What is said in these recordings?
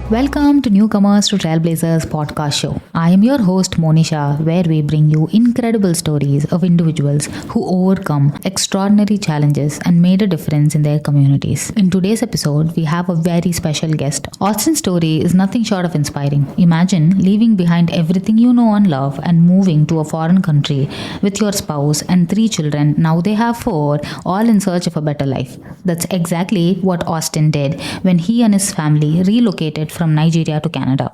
Welcome to Newcomers to Trailblazers podcast show. I am your host Monisha, where we bring you incredible stories of individuals who overcome extraordinary challenges and made a difference in their communities. In today's episode, we have a very special guest. Austin's story is nothing short of inspiring. Imagine leaving behind everything you know and love and moving to a foreign country with your spouse and 3 children. Now they have 4, all in search of a better life. That's exactly what Austin did when he and his family relocated from Nigeria to Canada.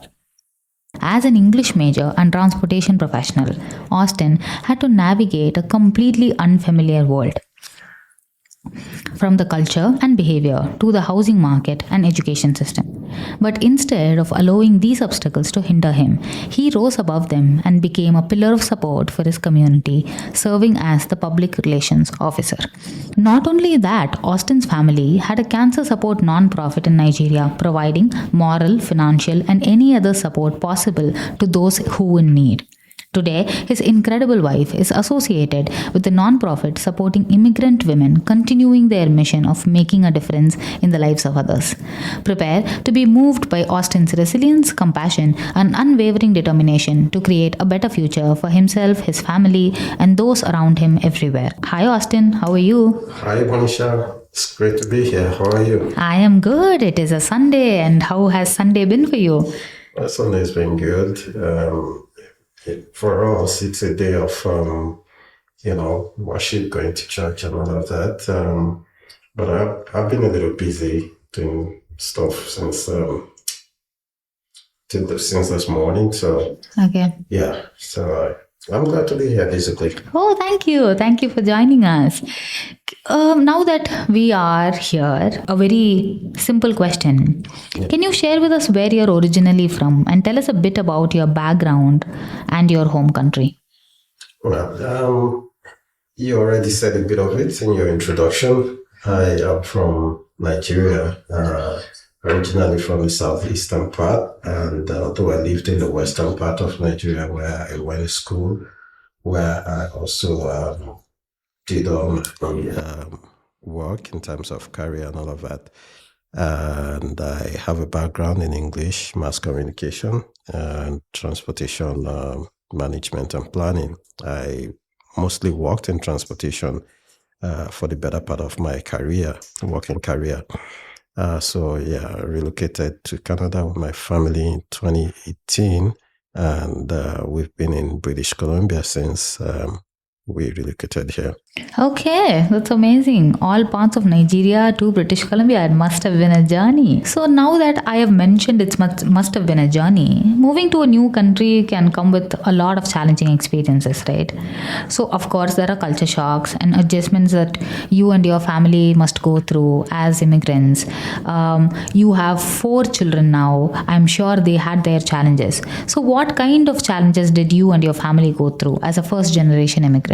As an English major and transportation professional, Austin had to navigate a completely unfamiliar world. From the culture and behavior to the housing market and education system. But instead of allowing these obstacles to hinder him, he rose above them and became a pillar of support for his community, serving as the public relations officer. Not only that, Austin's family had a cancer support non-profit in Nigeria, providing moral, financial, and any other support possible to those who in need. Today, his incredible wife is associated with the non-profit supporting immigrant women, continuing their mission of making a difference in the lives of others. Prepare to be moved by Austin's resilience, compassion, and unwavering determination to create a better future for himself, his family, and those around him everywhere. Hi, Austin. How are you? Hi, Monisha. It's great to be here. How are you? I am good. It is a Sunday, and how has Sunday been for you? Sunday's been good. For us, it's a day of, worship, going to church and all of that. But I've been a little busy doing stuff since this morning. So, Okay. yeah. So I'm glad to be here, basically. Oh, thank you. Thank you for joining us. Now that we are here, a very simple question. Can you share with us where you're originally from and tell us a bit about your background and your home country? Well, you already said a bit of it in your introduction. I am from Nigeria, originally from the southeastern part, and although I lived in the western part of Nigeria where I went to school, where I also did all my work in terms of career and all of that. And I have a background in English, mass communication, and transportation management and planning. I mostly worked in transportation for the better part of my working career. I relocated to Canada with my family in 2018, and we've been in British Columbia since we relocated here. Okay, that's amazing. All parts of Nigeria to British Columbia. It must have been a journey. So now that I have mentioned it must have been a journey, moving to a new country can come with a lot of challenging experiences, right? So of course there are culture shocks and adjustments that you and your family must go through as immigrants. You have 4 children now. I'm sure they had their challenges. So what kind of challenges did you and your family go through as a first generation immigrant?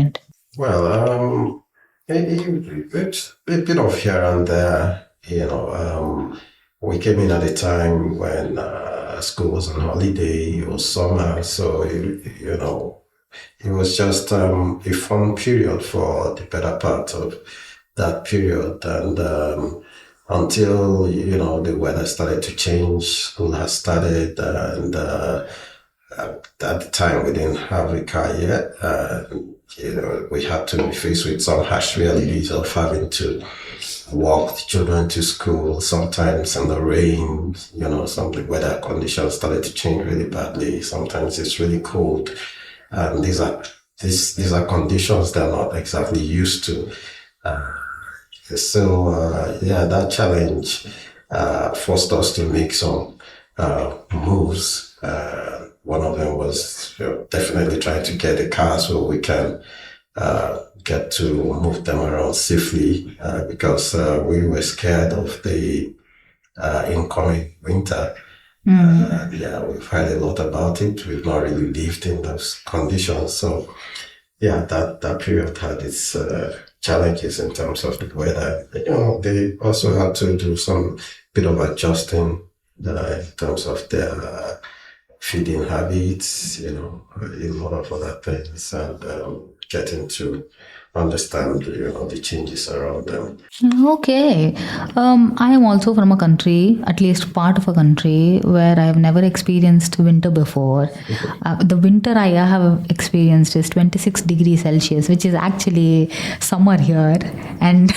Well, it's a bit of here and there. We came in at a time when school was on holiday, it was summer, so it was just a fun period for the better part of that period. And until the weather started to change, school has started, and at the time we didn't have a car yet. We had to be faced with some harsh realities of having to walk the children to school, sometimes in the rain, some of the weather conditions started to change really badly. Sometimes it's really cold. And these are conditions they're not exactly used to. That challenge forced us to make some moves. One of them was definitely trying to get a car so we can get to move them around safely because we were scared of the incoming winter. We've heard a lot about it. We've not really lived in those conditions. So, that period had its challenges in terms of the weather. They also had to do some bit of adjusting in terms of their feeding habits, a lot of other things, and getting to understand, the changes around them. Okay. I am also from a country, at least part of a country, where I have never experienced winter before. The winter I have experienced is 26 degrees Celsius, which is actually summer here. And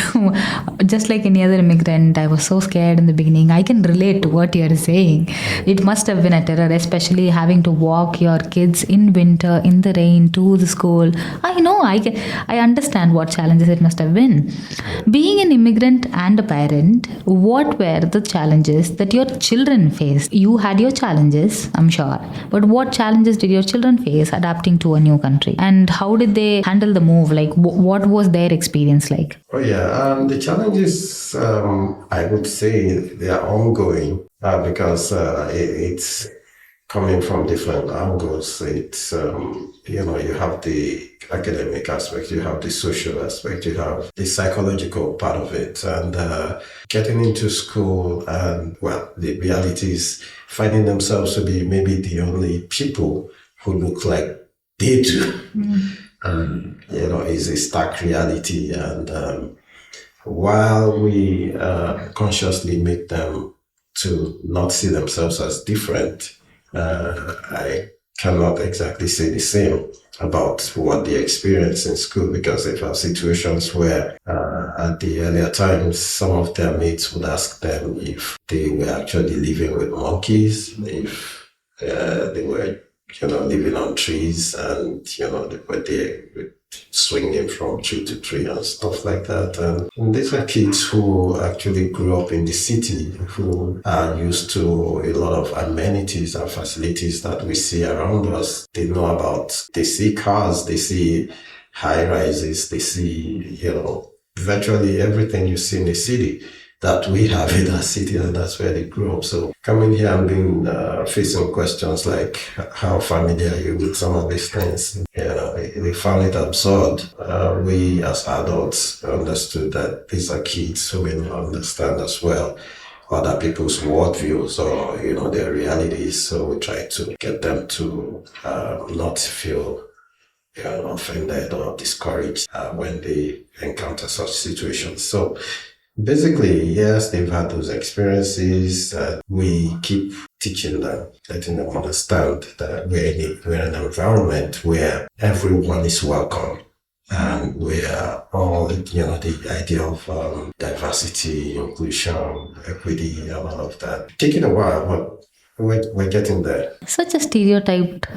just like any other immigrant, I was so scared in the beginning. I can relate to what you're saying. It must have been a terror, especially having to walk your kids in winter, in the rain, to the school. I know, I understand what challenges it must have been. Being an immigrant and a parent, what were the challenges that your children faced? You had your challenges, I'm sure, but what challenges did your children face adapting to a new country? And how did they handle the move? Like, what was their experience like? Oh yeah, the challenges, I would say they are ongoing because it's coming from different angles. It's, you have the academic aspect, you have the social aspect, you have the psychological part of it, and getting into school, and well, the reality is finding themselves to be maybe the only people who look like they do. Is a stark reality. And while we consciously make them to not see themselves as different, I cannot exactly say the same about what they experience in school, because they've had situations where at the earlier times, some of their mates would ask them if they were actually living with monkeys, if they were living on trees, and they were there swinging from tree to tree and stuff like that. And these are kids who actually grew up in the city, who are used to a lot of amenities and facilities that we see around us. They see cars, they see high rises, they see, virtually everything you see in the city that we have in our city, and that's where they grew up. So coming here and being facing questions like, how familiar are you with some of these things? They found it absurd. We as adults understood that these are kids who may not understand as well other people's worldviews or their realities. So we try to get them to not feel offended or discouraged when they encounter such situations. So basically, yes, they've had those experiences. We keep teaching them, letting them understand that we're in an environment where everyone is welcome. And where all, the idea of diversity, inclusion, equity, and all of that. Taking a while, but we're getting there. Such a stereotyped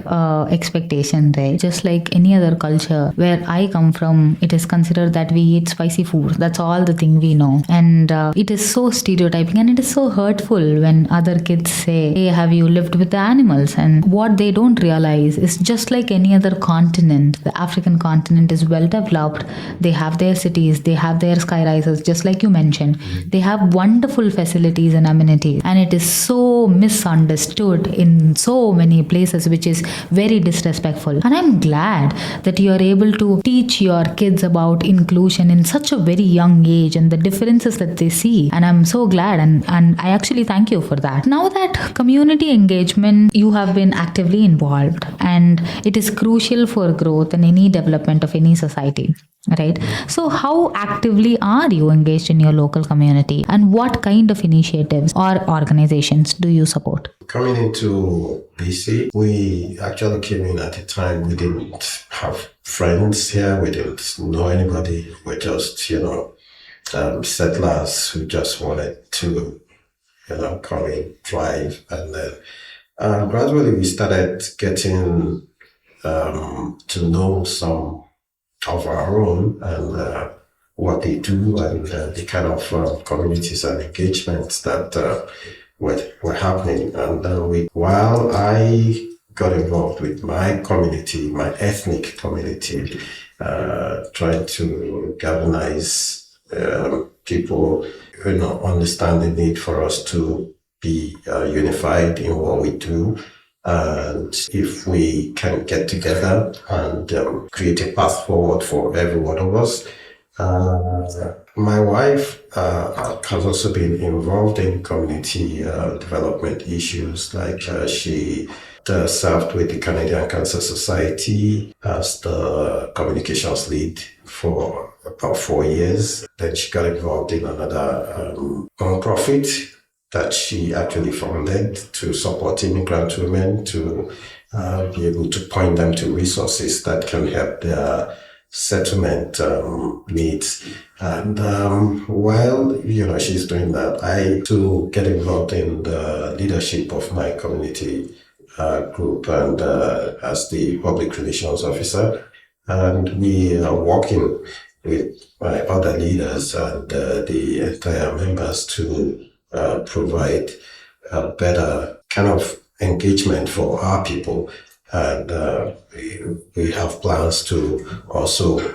expectation, right? Just like any other culture where I come from, it is considered that we eat spicy food. That's all the thing we know. And it is so stereotyping, and it is so hurtful when other kids say, hey, have you lived with the animals? And what they don't realize is, just like any other continent, the African continent is well developed. They have their cities, they have their sky rises, just like you mentioned. They have wonderful facilities and amenities. And it is so misunderstood in so many places, which is very disrespectful. And I'm glad that you are able to teach your kids about inclusion in such a very young age and the differences that they see. And I'm so glad, and I actually thank you for that. Now that community engagement, you have been actively involved, and it is crucial for growth and any development of any society. Right. So how actively are you engaged in your local community, and what kind of initiatives or organizations do you support? Coming into BC, we actually came in at a time we didn't have friends here. We didn't know anybody. We're just, settlers who just wanted to, come in, thrive. And then gradually we started getting to know some of our own, and what they do, and the kind of communities and engagements that were happening. And while I got involved with my community, my ethnic community, trying to galvanize people, understand the need for us to be unified in what we do. And if we can get together and create a path forward for every one of us. My wife has also been involved in community development issues. Like she served with the Canadian Cancer Society as the communications lead for about 4 years. Then she got involved in another nonprofit that she actually founded to support immigrant women to be able to point them to resources that can help their settlement needs. And while she's doing that, I too get involved in the leadership of my community group and as the public relations officer, and we are working with my other leaders and the entire members to provide a better kind of engagement for our people. And we have plans to also,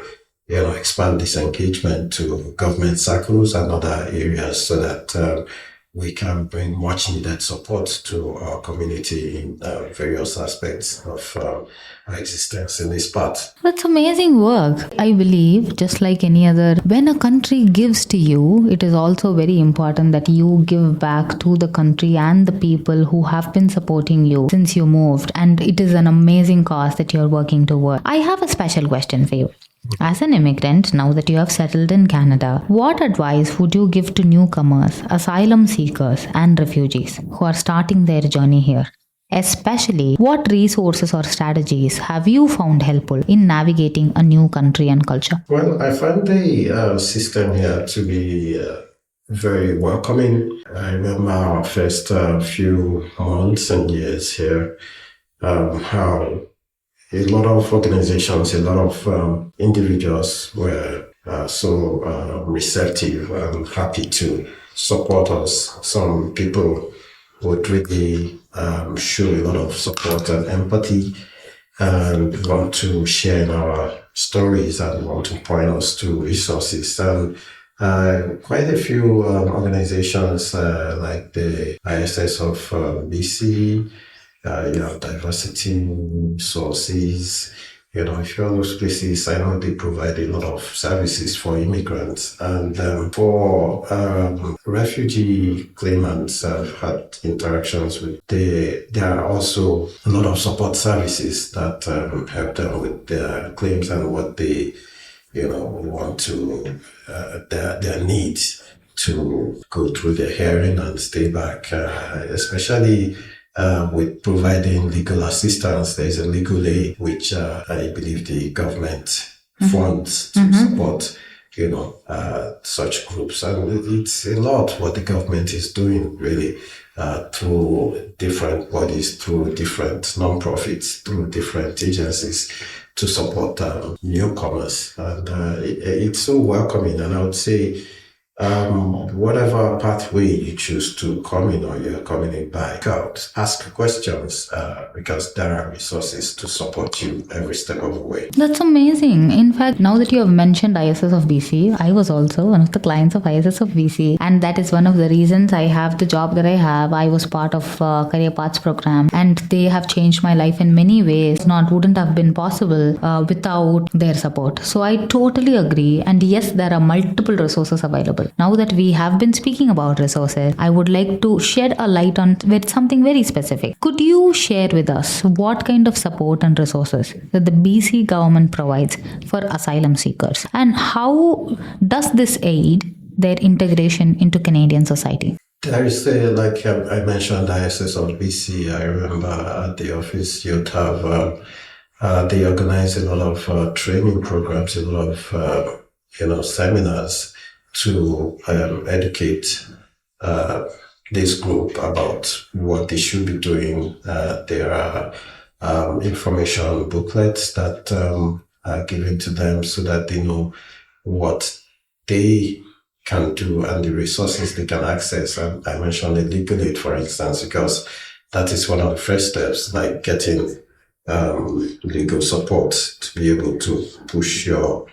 expand this engagement to government circles and other areas so that we can bring much needed support to our community in various aspects of our existence in this part. That's amazing work. I believe, just like any other, when a country gives to you, it is also very important that you give back to the country and the people who have been supporting you since you moved. And it is an amazing cause that you're working toward. I have a special question for you. As an immigrant, now that you have settled in Canada, what advice would you give to newcomers, asylum seekers, and refugees who are starting their journey here? Especially, what resources or strategies have you found helpful in navigating a new country and culture? Well, I find the system here to be very welcoming. I remember our first few months and years here, how a lot of organizations, a lot of individuals were so receptive and happy to support us. Some people would really show a lot of support and empathy and want to share in our stories and want to point us to resources. And quite a few organizations like the ISS of BC, diversity sources, a few of those places, I know they provide a lot of services for immigrants. And for refugee claimants, I've had interactions with, there are also a lot of support services that help them with their claims and what they, want to, their needs to go through the hearing and stay back, especially with providing legal assistance. There's a legal aid which I believe the government funds to support, such groups. And it's a lot what the government is doing really through different bodies, through different non-profits, through different agencies to support newcomers. And it's so welcoming. And I would say whatever pathway you choose to come in or you're coming in by, out, ask questions because there are resources to support you every step of the way. That's amazing. In fact, now that you have mentioned ISS of BC, I was also one of the clients of ISS of BC, and that is one of the reasons I have the job that I have. I was part of Career Paths program, and they have changed my life in many ways. Wouldn't have been possible without their support. So I totally agree. And yes, there are multiple resources available. Now that we have been speaking about resources, I would like to shed a light on with something very specific. Could you share with us what kind of support and resources that the BC government provides for asylum seekers, and how does this aid their integration into Canadian society? There is, like I mentioned, ISS of BC. I remember at the office you'd have, they organize a lot of training programs, a lot of, seminars to educate this group about what they should be doing. There are information booklets that are given to them so that they know what they can do and the resources they can access. And I mentioned the legal aid, for instance, because that is one of the first steps, like getting legal support to be able to push your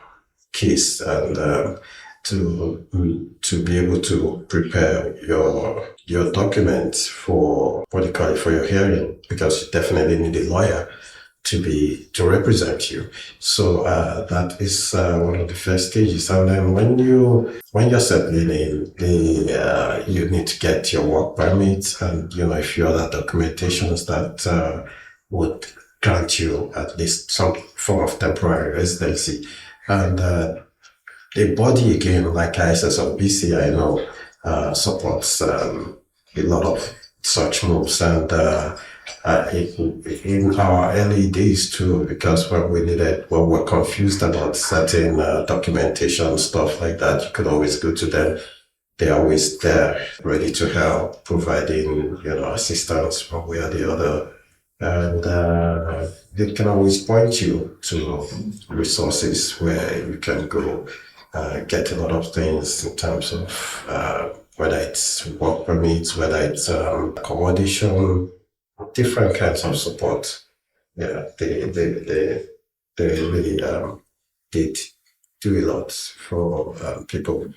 case and to be able to prepare your documents for for your hearing, because you definitely need a lawyer to represent you. So that is one of the first stages. And then when you're settling in, you need to get your work permit and a few other documentations that would grant you at least some form of temporary residency. And the body, again, like ISSBC, I know, supports a lot of such moves. And in our early days too, because when we're confused about certain documentation, stuff like that, you could always go to them. They're always there, ready to help, providing, assistance one way or the other. And they can always point you to resources where you can go get a lot of things in terms of whether it's work permits, whether it's accommodation, different kinds of support. Yeah, they really did do a lot for people.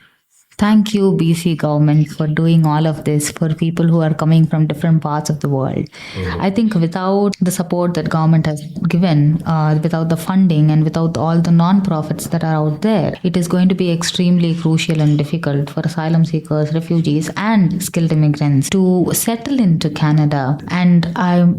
Thank you, BC government, for doing all of this for people who are coming from different parts of the world. I think without the support that government has given, without the funding and without all the non-profits that are out there, it is going to be extremely crucial and difficult for asylum seekers, refugees and skilled immigrants to settle into Canada. And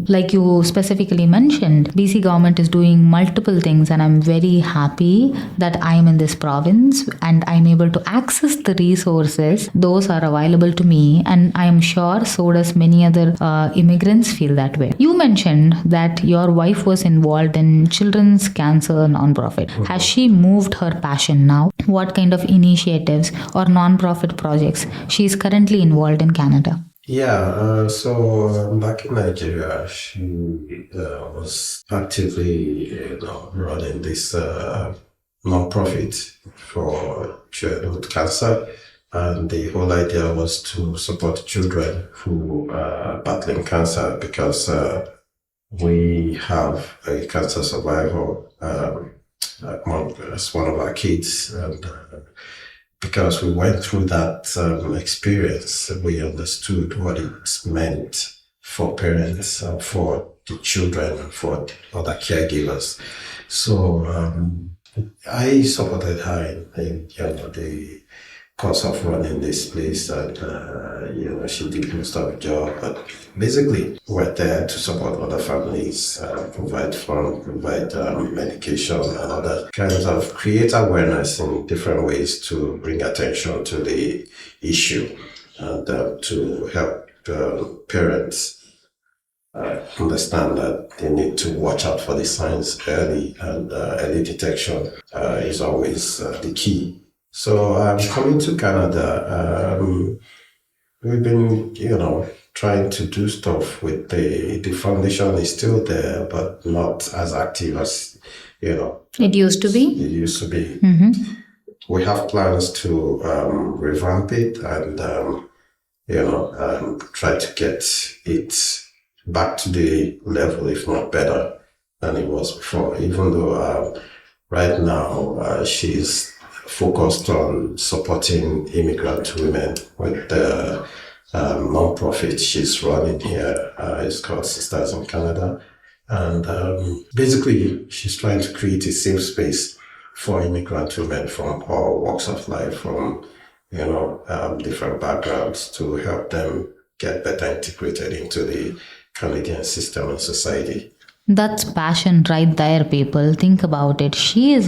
like you specifically mentioned, BC government is doing multiple things, and I'm very happy that I'm in this province and I'm able to access the resources. Those are available to me, and I am sure so does many other immigrants feel that way. You mentioned that your wife was involved in children's cancer non-profit. Has she moved her passion now? What kind of initiatives or non-profit projects she is currently involved in Canada? Yeah, so back in Nigeria, she was actively, running this non-profit for childhood cancer, and the whole idea was to support children who are battling cancer, because we have a cancer survivor as one of our kids, and because we went through that experience, we understood what it meant for parents, for the children, and for other caregivers. So I supported her in the course of running this place, and she did most of the job. But basically, we're there to support other families, provide fund, provide medication, and other kinds of create awareness in different ways to bring attention to the issue, and to help parents understand that they need to watch out for the signs early, and early detection is always the key. So coming to Canada, we've been, trying to do stuff with the foundation is still there, but not as active as, It used to be? It used to be. We have plans to revamp it and, try to get it back to the level, if not better, than it was before. Even though right now she's focused on supporting immigrant women with the non-profit she's running here. It's called Sisters in Canada. And basically, she's trying to create a safe space for immigrant women from all walks of life, from different backgrounds, to help them get better integrated into the Canadian system and society. That's passion right there, people. Think about it. She has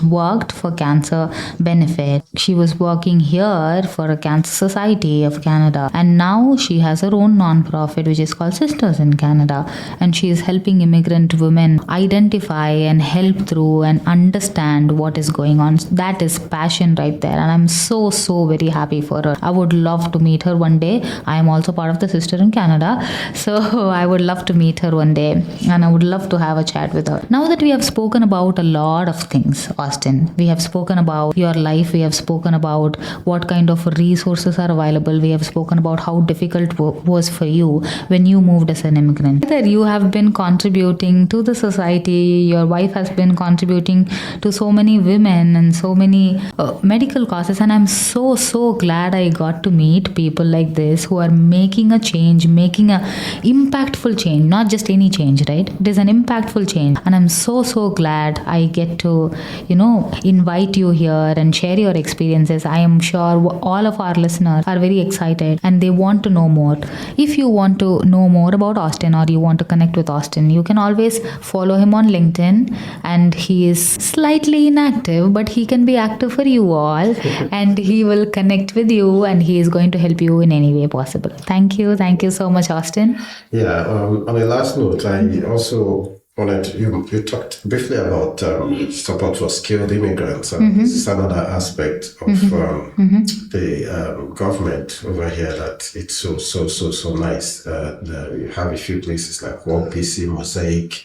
worked for cancer benefit. She was working here for a cancer society of Canada. And now she has her own non-profit, which is called Sisters in Canada. And she is helping immigrant women identify and help through and understand what is going on. That is passion right there. And I'm so very happy for her. I would love to meet her one day. I am also part of the Sister in Canada. So I would love to meet her one day. And I would love to have a chat with her. Now that we have spoken about a lot of things, Austin, we have spoken about your life, we have spoken about what kind of resources are available, we have spoken about how difficult was for you when you moved as an immigrant. You have been contributing to the society, your wife has been contributing to so many women and so many medical causes, and I'm so glad I got to meet people like this who are making a change, making a impactful change, not just any change, change, right? It is an impactful change. And I'm so glad I get to, invite you here and share your experiences. I am sure all of our listeners are very excited and they want to know more. If you want to know more about Austin or you want to connect with Austin, you can always follow him on LinkedIn, and he is slightly inactive, but he can be active for you all and he will connect with you and he is going to help you in any way possible. Thank you so much, Austin. Yeah, on a last note, I also wanted you talked briefly about support for skilled immigrants, and this is another aspect of the government over here that it's so nice. You have a few places like One PC, Mosaic,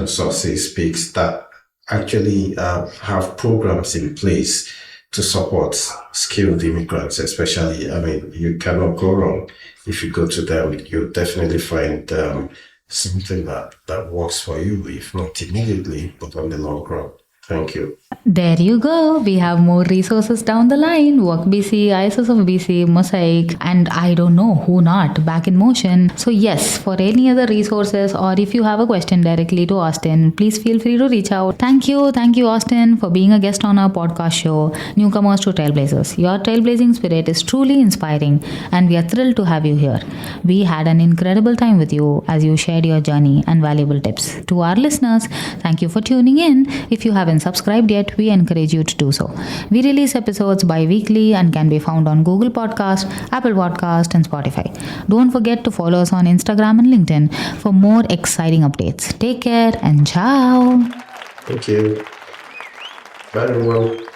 Sources Speaks that actually have programs in place to support skilled immigrants, especially. I mean, you cannot go wrong if you go to them. You'll definitely find something that works for you, if not immediately, but on the long run. Thank you. There you go. We have more resources down the line. Work BC, ISS of BC, Mosaic, and I don't know who not, Back in Motion. So yes, for any other resources or if you have a question directly to Austin, please feel free to reach out. Thank you, Austin, for being a guest on our podcast show, Newcomers to Trailblazers. Your trailblazing spirit is truly inspiring and we are thrilled to have you here. We had an incredible time with you as you shared your journey and valuable tips. To our listeners, thank you for tuning in. If you haven't subscribed yet, we encourage you to do so. We release episodes bi-weekly and can be found on Google Podcast, Apple Podcast, and Spotify. Don't forget to follow us on Instagram and LinkedIn for more exciting updates. Take care and ciao. Thank you. Bye, everyone.